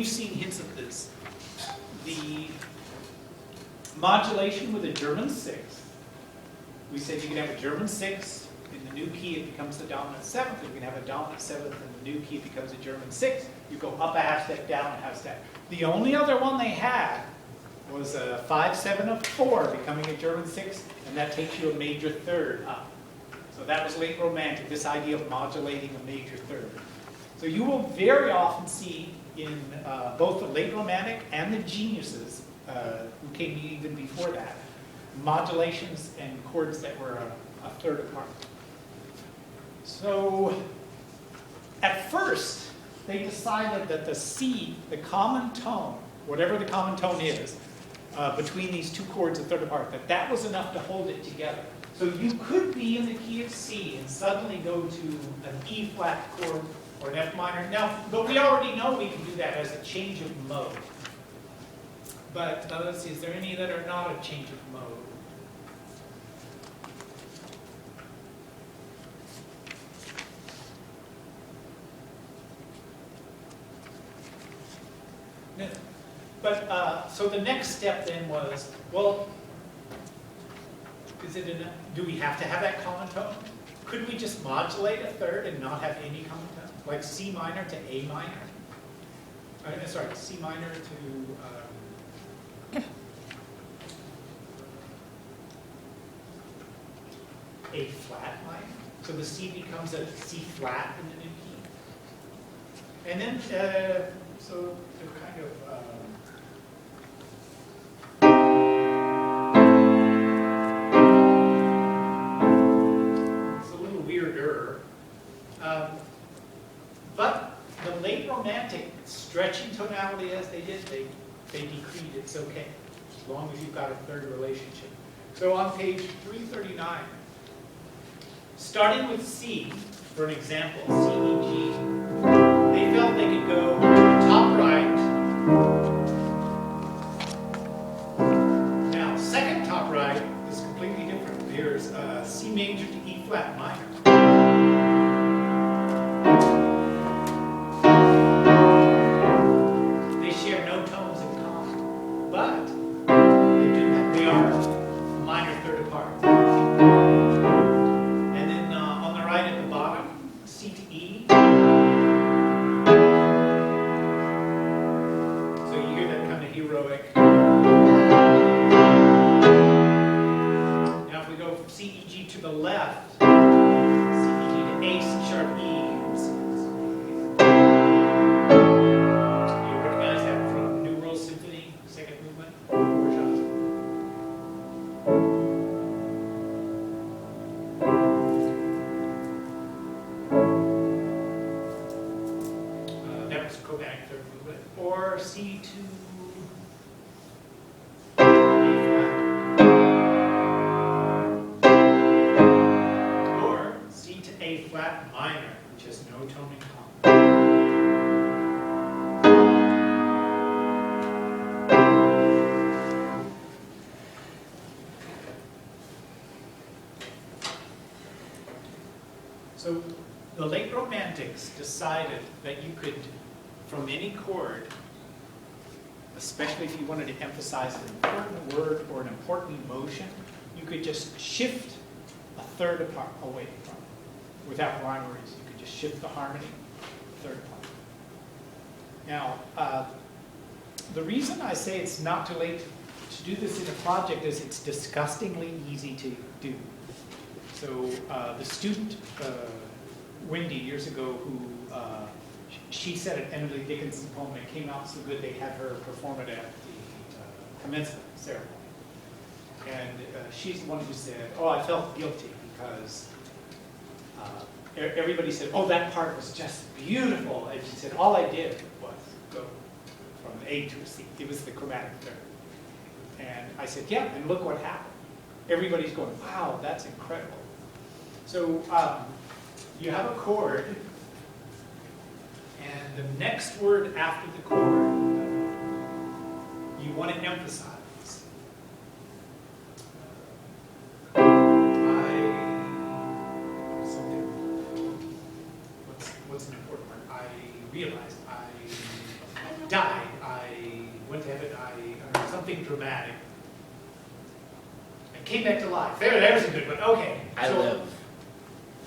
you've seen hints of this. The modulation with a German sixth. We said you can have a German sixth. In the new key, it becomes the dominant seventh. You can have a dominant seventh. In the new key, it becomes a German sixth. You go up a half step, down a half step. The only other one they had was a 5/7 of 4 becoming a German sixth, and that takes you a major third up. So that was late Romantic, this idea of modulating a major third. So you will very often see in both the late Romantic and the geniuses, who came even before that, modulations and chords that were a third apart. So at first, they decided that the C, the common tone, whatever the common tone is, between these two chords a third apart, that was enough to hold it together. So you could be in the key of C and suddenly go to an E flat chord or an F minor. Now, but we already know we can do that as a change of mode. But let's see, is there any that are not a change of mode? No. But so the next step then was, well, do we have to have that common tone? Could we just modulate a third and not have any common tone? Like C minor to A minor? Sorry, C minor to A flat minor. So the C becomes a C flat in the new key. And then, so they're kind of, it's a little weirder. But the late Romantic, stretching tonality as they did, they decreed it's okay, as long as you've got a third relationship. So on page 339, starting with C, for an example, C, E, G, they felt they could go to the top right. Now, second top right is completely different. There's C major to E flat minor. They share no tones in common, but they are a minor third apart. And then on the right at the bottom, C to E. So you hear that kind of heroic. Now if we go from C, E, G to the left, C, E, G to A, C sharp, E. You recognize that from New World Symphony, second movement? That was chromatic third movement. Or C to A flat. Or C to A flat minor, which has no tone in common. So the late Romantics decided that you could, from any chord, especially if you wanted to emphasize an important word or an important emotion, you could just shift a third apart away from it without rhyme or reason. You could just shift the harmony a third apart. Now, the reason I say it's not too late to do this in a project is it's disgustingly easy to do. So the student, Wendy, years ago, who she said an Emily Dickinson poem, and it came out so good they had her perform it at the commencement ceremony. And she's the one who said, oh, I felt guilty because everybody said, oh, that part was just beautiful. And she said, all I did was go from an A to a C. It was the chromatic third. And I said, yeah, and look what happened. Everybody's going, wow, that's incredible. So you have a chord, and the next word after the chord, you want to emphasize. What's an important word? I realized died, I went to heaven, something dramatic. I came back to life. There's a good one. Okay. I so, live.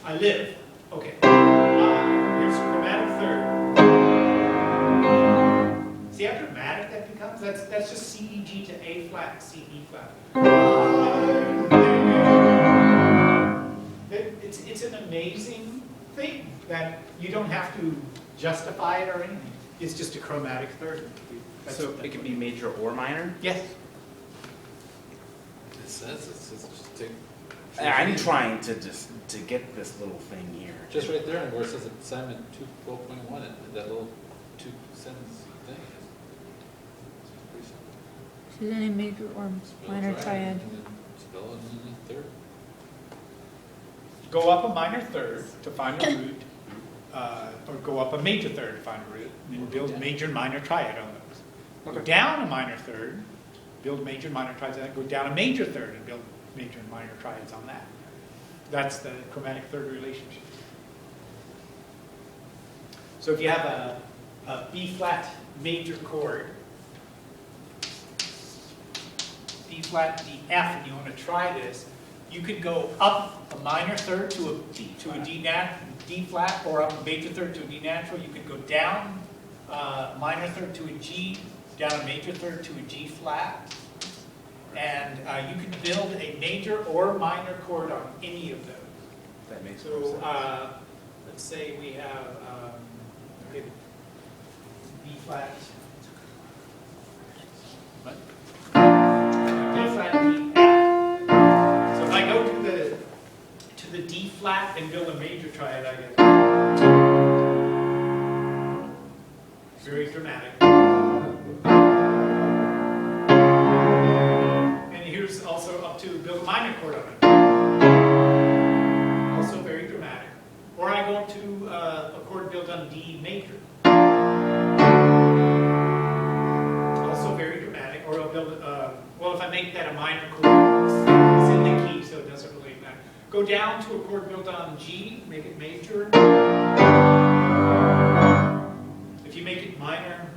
I live. Okay. Here's chromatic third. See how dramatic that becomes? That's just C, E, G to A flat, C, E flat. It's an amazing thing that you don't have to justify it or anything. It's just a chromatic third. So it could be major or minor? Yes. It says it's just take. I'm trying to get this little thing here. Just right there, and where it says assignment 2.1, that little 2-sentence thing. It's pretty simple. Choose any major or Spell minor triad. and then spell it in the third. Go up a minor third to find a root, or go up a major third to find a root, and then build major and minor triad on those. Go down a minor third, build major and minor triads on that. Go down a major third and build major and minor triads on that. That's the chromatic third relationship. So if you have a B flat major chord, B flat, D, F, and you want to try this, you could go up a minor third to a D flat, or up a major third to a D natural. You could go down a minor third to a G, down a major third to a G flat, and you could build a major or minor chord on any of those. That makes more So sense. let's say we have okay, B flat. What? B flat, D, F. So if I go to the D flat and build a major triad, I get very dramatic. And here's also up to build a minor chord on it. Also very dramatic. Or I go up to a chord built on D major. Also very dramatic. Or I'll build, well, if I make that a minor chord, it's in the key, so it doesn't really matter. Go down to a chord built on G, make it major. If you make it minor,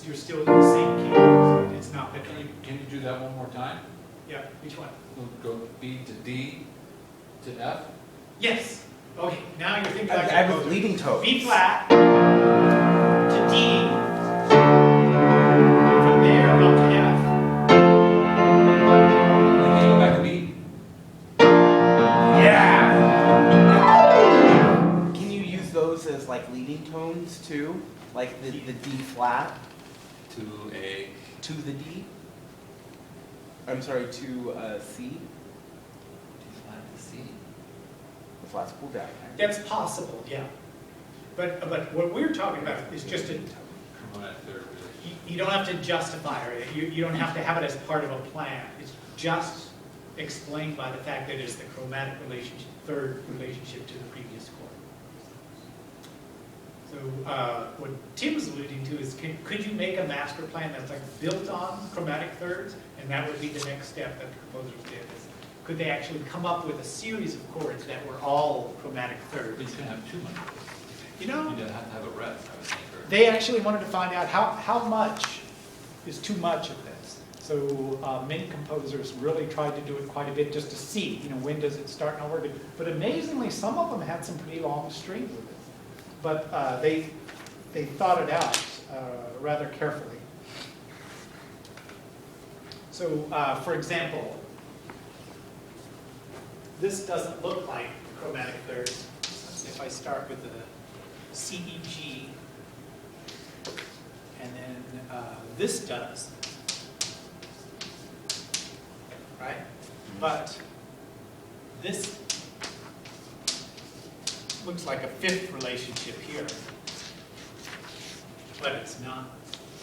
you're still in the same key. So it's not that. Can you do that one more time? Yeah, which one? We'll go B to D to F. Yes. Okay, now you're thinking like I have composer. leading tones. B flat to D. From there up to F. Then can you go back to B? Yeah! Can you use those as like leading tones too? Like the D flat To A. to the D? I'm sorry, to C? D flat to C. The flat's pulled down, right? That's possible, yeah. But what we're talking about is just a, Chromatic third relationship. you don't have to justify it. You don't have to have it as part of a plan. It's just explained by the fact that it's the chromatic relationship, third relationship to the previous chord. So what Tim's alluding to is, could you make a master plan that's like built on chromatic thirds? And that would be the next step that the composers did. Is could they actually come up with a series of chords that were all chromatic But thirds? he's going to have too much. You know, You'd have to have a rest, I would think. Or they actually wanted to find out how much is too much of this. So many composers really tried to do it quite a bit just to see, when does it start and over. But amazingly, some of them had some pretty long strings with it. But they thought it out rather carefully. So, for example, this doesn't look like chromatic thirds. If I start with the C, E, G, and then this does, right? But this looks like a fifth relationship here, but it's not.